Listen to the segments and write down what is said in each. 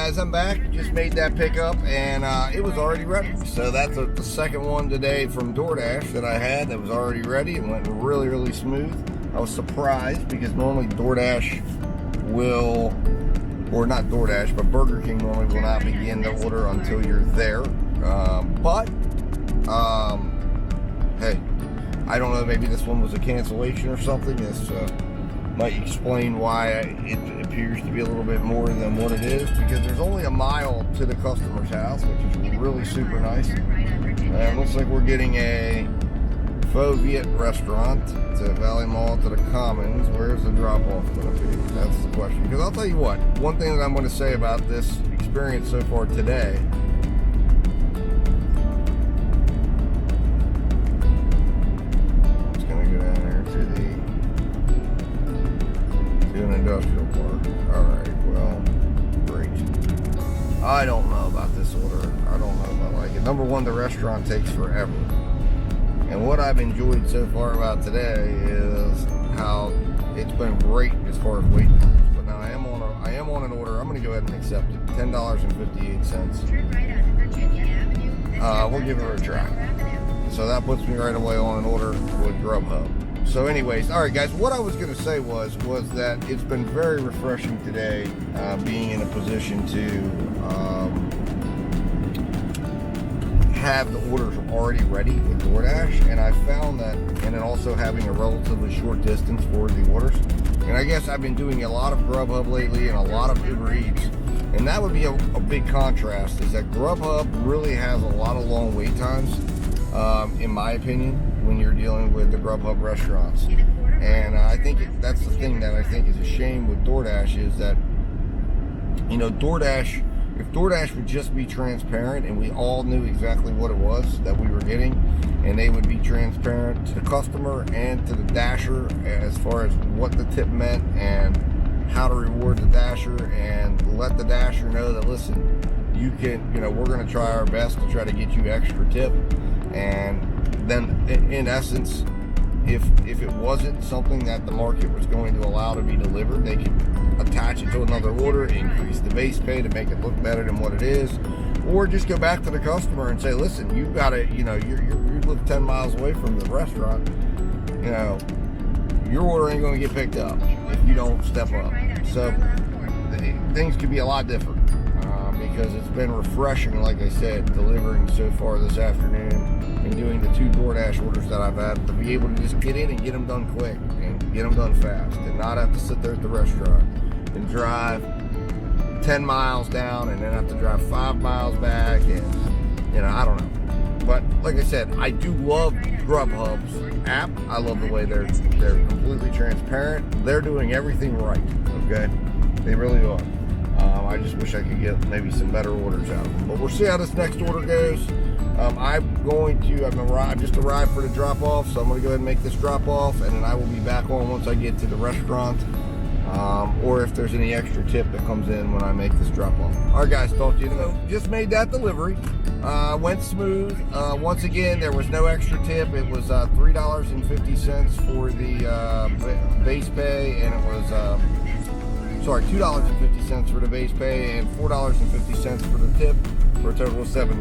guys, I'm back. Just made that pickup and it was already ready. So that's the second one today from DoorDash that I had that was already ready. It went really, really smooth. I was surprised because normally DoorDash will, or not DoorDash, but Burger King normally will not begin the order until you're there. Hey, I don't know, maybe this one was a cancellation or something. This might explain why it appears to be a little bit more than what it is, because there's only a mile to the customer's house, which is really super nice. And looks like we're getting a Faux Viet restaurant to Valley Mall to the Commons. Where's the drop-off going to be? That's the question. Because I'll tell you what, one thing that I'm going to say about this experience so far today, an industrial park. Alright, well, great. I don't know about this order. I don't know about like it. Number one, the restaurant takes forever. And what I've enjoyed so far about today is how it's been great as far as wait times. But now I am on an order. I'm going to go ahead and accept it. $10.58. We'll give it a try. So that puts me right away on an order with Grubhub. So anyways, all right, guys, what I was going to say was that it's been very refreshing today being in a position to have the orders already ready with DoorDash. And I found that, and then also having a relatively short distance for the orders. And I guess I've been doing a lot of Grubhub lately and a lot of Uber Eats. And that would be a big contrast, is that Grubhub really has a lot of long wait times, in my opinion, when you're dealing with the Grubhub restaurants. And I think that's the thing that I think is a shame with DoorDash, is that, you know, DoorDash, if DoorDash would just be transparent and we all knew exactly what it was that we were getting, and they would be transparent to the customer and to the dasher as far as what the tip meant and how to reward the dasher, and let the dasher know that, listen, you can, you know, we're going to try our best to try to get you extra tip. And then in essence, if it wasn't something that the market was going to allow to be delivered, they could attach it to another order, increase the base pay to make it look better than what it is, or just go back to the customer and say, listen, you've got to, you know, you live 10 miles away from the restaurant, you know, your order ain't going to get picked up if you don't step up. So things could be a lot different, because it's been refreshing, like I said, delivering so far this afternoon and doing the 2 DoorDash orders that I've had, to be able to just get in and get them done quick and get them done fast, and not have to sit there at the restaurant and drive 10 miles down and then have to drive 5 miles back, and, you know, I don't know. But like I said, I do love Grubhub's app. I love the way they're completely transparent. They're doing everything right, okay? They really are. I just wish I could get maybe some better orders out of them. But we'll see how this next order goes. I've just arrived for the drop-off, so I'm going to go ahead and make this drop-off, and then I will be back on once I get to the restaurant, or if there's any extra tip that comes in when I make this drop-off. All right, guys, talk to you in a minute. Just made that delivery. Went smooth. Once again, there was no extra tip. It was $3.50 for the base pay, and it was $2.50 for the base pay and $4.50 for the tip, for a total of $7.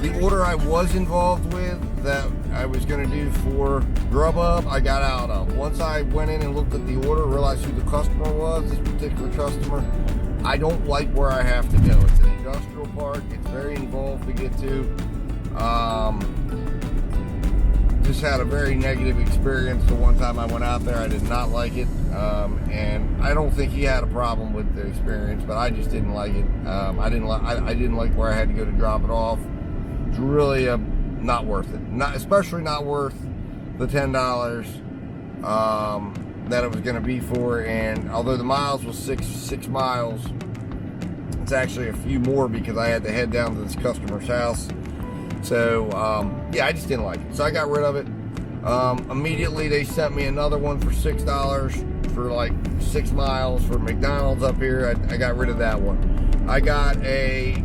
The order I was involved with that I was going to do for Grubhub, I got out of. Once I went in and looked at the order, realized who the customer was, this particular customer, I don't like where I have to go. It's an industrial park. It's very involved to get to. Just had a very negative experience the one time I went out there. I did not like it, and I don't think he had a problem with the experience, but I just didn't like it. I didn't like where I had to go to drop it off. It's really not worth it. Especially not worth the $10 that it was going to be for. And although the miles was six miles, it's actually a few more because I had to head down to this customer's house. So, yeah, I just didn't like it. So I got rid of it. Immediately, they sent me another one for $6 for like 6 miles for McDonald's up here. I got rid of that one. I got a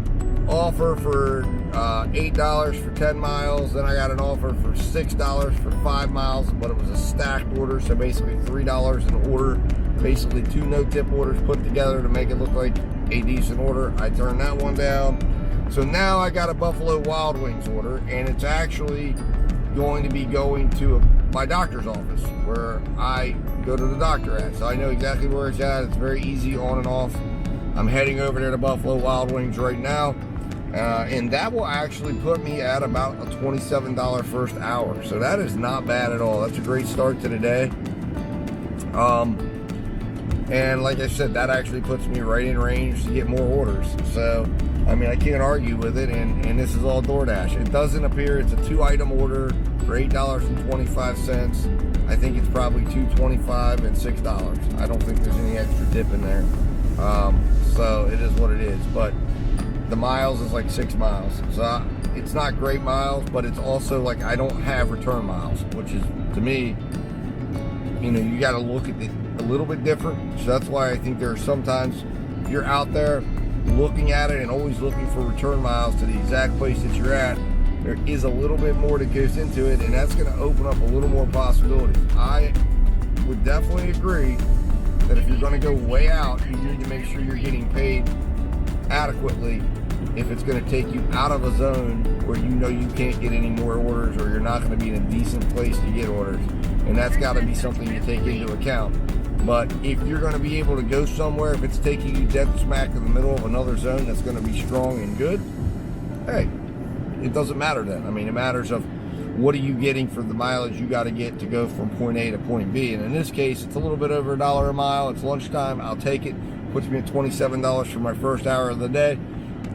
offer for $8 for 10 miles. Then I got an offer for $6 for 5 miles, but it was a stacked order. So basically $3 an order basically 2 no-tip orders put together to make it look like a decent order. I turned that one down. So now I got a Buffalo Wild Wings order, and it's actually going to be going to my doctor's office where I go to the doctor at. So I know exactly where it's at. It's very easy on and off. I'm heading over there to Buffalo Wild Wings right now. And that will actually put me at about a $27 first hour. So that is not bad at all. That's a great start to the day. And like I said, that actually puts me right in range to get more orders. So, I mean, I can't argue with it. And this is all DoorDash. It doesn't appear it's a 2-item order for $8.25. I think it's probably $2.25 and $6. I don't think there's any extra tip in there. So it is what it is. But the miles is like 6 miles. So it's not great miles, but it's also like I don't have return miles, which is, to me, you know, you got to look at it a little bit different. So that's why I think there are sometimes you're out there looking at it and always looking for return miles to the exact place that you're at. There is a little bit more that goes into it, and that's going to open up a little more possibilities. I would definitely agree that if you're going to go way out, you need to make sure you're getting paid adequately if it's going to take you out of a zone where you know you can't get any more orders, or you're not going to be in a decent place to get orders. And that's got to be something you take into account. But if you're going to be able to go somewhere, if it's taking you dead smack in the middle of another zone that's going to be strong and good, hey, it doesn't matter then. I mean, it matters of what are you getting for the mileage you got to get to go from point A to point B. And in this case, it's a little bit over $1 a mile. It's lunchtime. I'll take it. Puts me at $27 for my first hour of the day.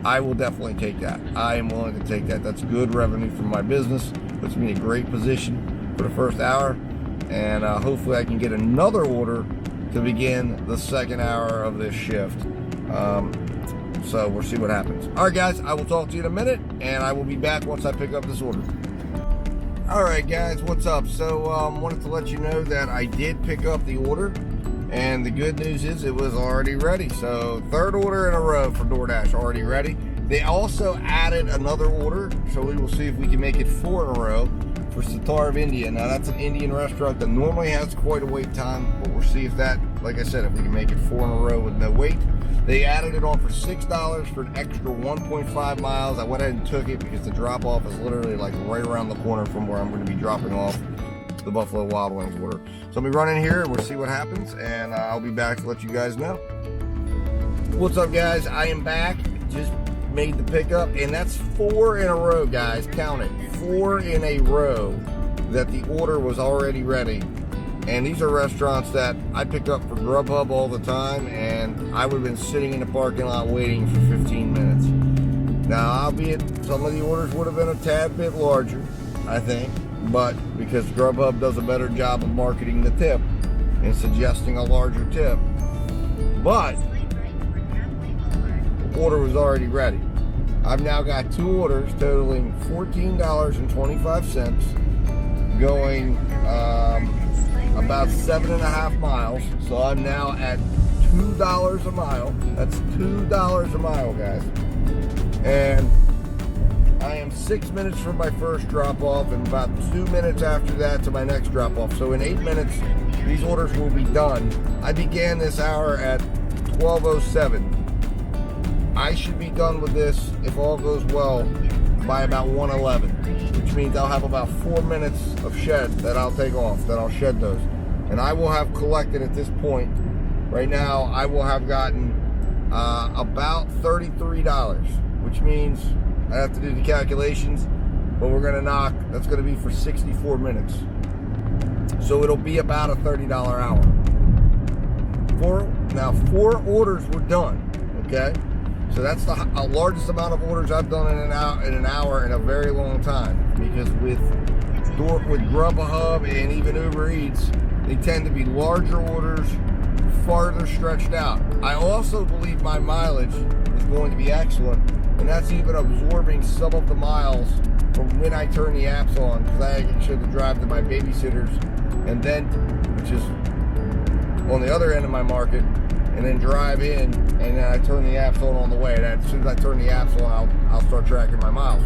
I will definitely take that. I am willing to take that. That's good revenue for my business. Puts me in a great position for the first hour. And hopefully I can get another order to begin the second hour of this shift. So we'll see what happens. All right, guys, I will talk to you in a minute, and I will be back once I pick up this order. All right, guys, what's up? So wanted to let you know that I did pick up the order, and the good news is it was already ready. So 3rd order in a row for DoorDash, already ready. They also added another order, so we will see if we can make it 4 in a row for Sitar of India. Now, that's an Indian restaurant that normally has quite a wait time, but we'll see if that, like I said, if we can make it 4 in a row with no wait. They added it on for $6 for an extra 1.5 miles. I went ahead and took it because the drop-off is literally like right around the corner from where I'm going to be dropping off the Buffalo Wild Wings order. So I'll be running here, and we'll see what happens, and I'll be back to let you guys know. What's up, guys? I am back. Just made the pickup, and that's 4 in a row, guys. Count it. 4 in a row that the order was already ready. And these are restaurants that I pick up for Grubhub all the time, and I would have been sitting in the parking lot waiting for 15 minutes. Now, albeit some of the orders would have been a tad bit larger, I think, but because Grubhub does a better job of marketing the tip and suggesting a larger tip, but the order was already ready. I've now got 2 orders totaling $14.25, going about 7.5 miles. So I'm now at $2 a mile. That's $2 a mile, guys. And I am 6 minutes from my first drop off, and about 2 minutes after that to my next drop off. So in 8 minutes, these orders will be done. I began this hour at 12:07. I should be done with this, if all goes well, by about 1:11, which means I'll have about 4 minutes of shed that I'll take off, that I'll shed those. And I will have collected at this point, right now, I will have gotten about $33, which means I have to do the calculations, but we're going to knock, that's going to be for 64 minutes. So it'll be about a $30 hour. 4 orders were done, okay? So that's the largest amount of orders I've done in an hour in a very long time. Because with Grubhub and even Uber Eats, they tend to be larger orders, farther stretched out. I also believe my mileage is going to be excellent, and that's even absorbing some of the miles from when I turn the apps on, because I actually have to drive to my babysitter's, and then, which is on the other end of my market, and then drive in, and then I turn the apps on the way. And as soon as I turn the apps on, I'll start tracking my miles.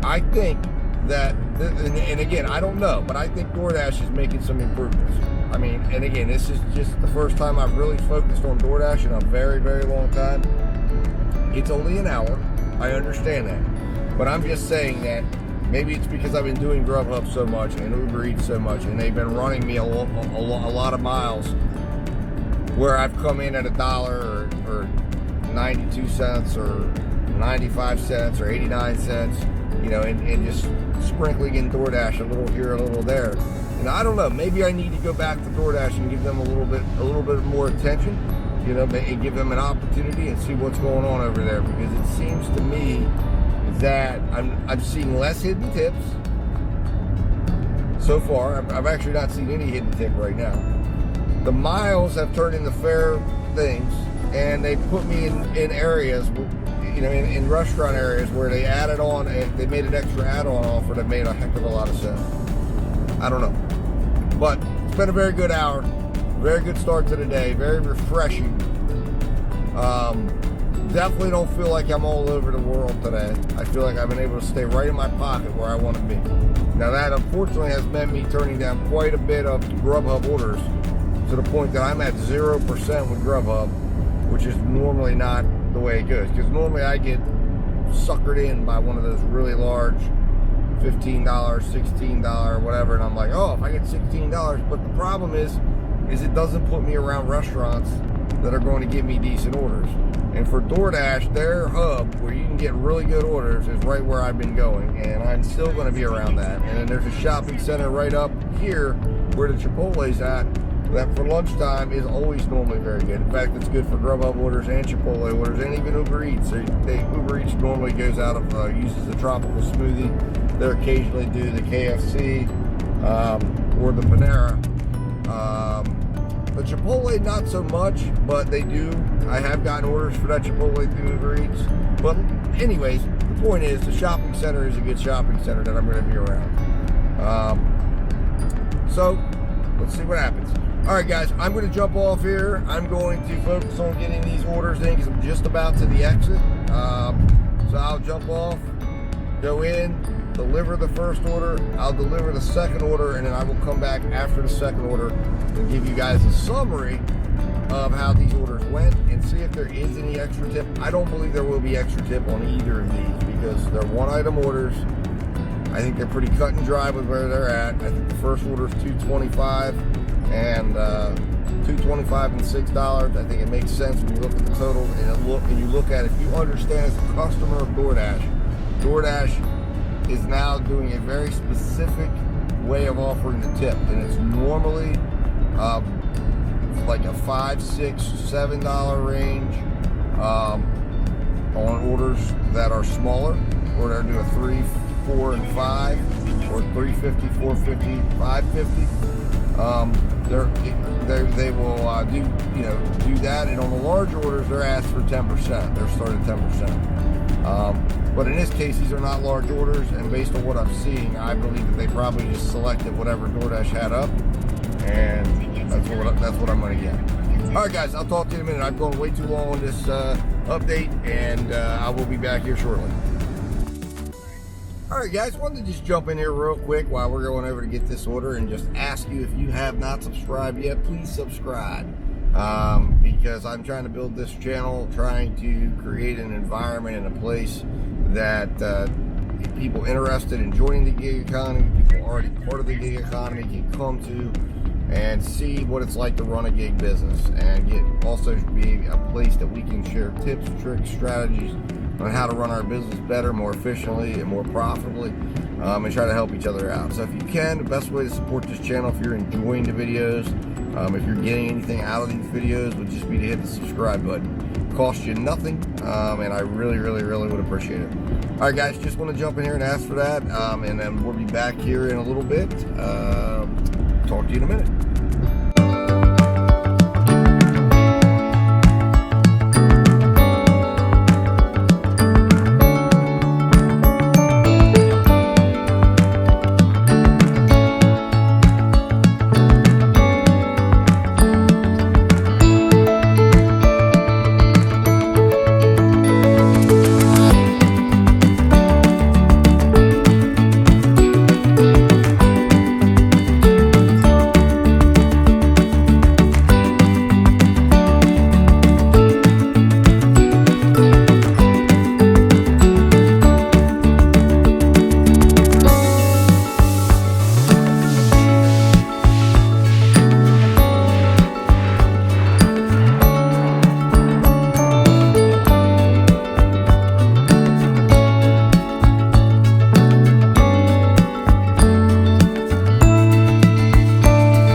I think that, and again, I don't know, but I think DoorDash is making some improvements. I mean, and again, this is just the first time I've really focused on DoorDash in a very, very long time. It's only an hour. I understand that. But I'm just saying that maybe it's because I've been doing Grubhub so much and Uber Eats so much, and they've been running me a lot of miles where I've come in at $1 or 92 cents or 95 cents or 89 cents, you know, and just sprinkling in DoorDash a little here, a little there. And I don't know, maybe I need to go back to DoorDash and give them a little bit more attention, you know, and give them an opportunity and see what's going on over there, because it seems to me that I'm seeing less hidden tips so far. I've actually not seen any hidden tip right now. The miles have turned into fair things, and they put me in areas, you know, in restaurant areas where they added on, and they made an extra add-on offer that made a heck of a lot of sense. I don't know, but it's been a very good hour, very good start to the day, very refreshing. Definitely don't feel like I'm all over the world today. I feel like I've been able to stay right in my pocket where I want to be. Now that unfortunately has meant me turning down quite a bit of Grubhub orders, to the point that I'm at 0% with Grubhub, which is normally not the way it goes. Because normally I get suckered in by one of those really large $15, $16, whatever, and I'm like, oh, if I get $16. But the problem is it doesn't put me around restaurants that are going to give me decent orders. And for DoorDash, their hub where you can get really good orders is right where I've been going, and I'm still going to be around that. And then there's a shopping center right up here where the Chipotle's at, that for lunchtime is always normally very good. In fact, it's good for Grubhub orders and Chipotle orders, and even Uber Eats. Uber Eats normally goes out of, uses the tropical smoothie. They occasionally do the KFC or the Panera. The Chipotle, not so much, but they do. I have gotten orders for that Chipotle through Uber Eats. But anyways, the point is, the shopping center is a good shopping center that I'm going to be around. So, let's see what happens. All right, guys, I'm going to jump off here. I'm going to focus on getting these orders in because I'm just about to the exit. So I'll jump off, go in, deliver the first order. I'll deliver the second order, and then I will come back after the second order and give you guys a summary of how these orders went and see if there is any extra tip. I don't believe there will be extra tip on either of these because they're one-item orders. I think they're pretty cut and dry with where they're at. I think the first order is $2.25 and $2.25 and $6. I think it makes sense when you look at the total and you look at, if you understand as a customer of DoorDash is now doing a very specific way of offering the tip, and it's normally like a $5, $6, $7 range on orders that are smaller, or they're doing 3, 4, and 5, or $3.50, $4.50, $5.50. They will do that, and on the large orders they're asked for 10%. They're started 10%. But in this case, these are not large orders, and based on what I'm seeing, I believe that they probably just selected whatever DoorDash had up, and that's what I'm going to get. All right, guys, I'll talk to you in a minute. I've gone way too long on this update, and I will be back here shortly. All right, guys, wanted to just jump in here real quick while we're going over to get this order and just ask you, if you have not subscribed yet, please subscribe. Because I'm trying to build this channel, trying to create an environment and a place that people interested in joining the gig economy, people already part of the gig economy, can come to and see what it's like to run a gig business, and also be a place that we can share tips, tricks, strategies on how to run our business better, more efficiently, and more profitably, and try to help each other out. So if you can, the best way to support this channel, if you're enjoying the videos, if you're getting anything out of these videos, would just be to hit the subscribe button. It costs you nothing, and I really, really, really would appreciate it. All right, guys, just want to jump in here and ask for that, and then we'll be back here in a little bit. Talk to you in a minute.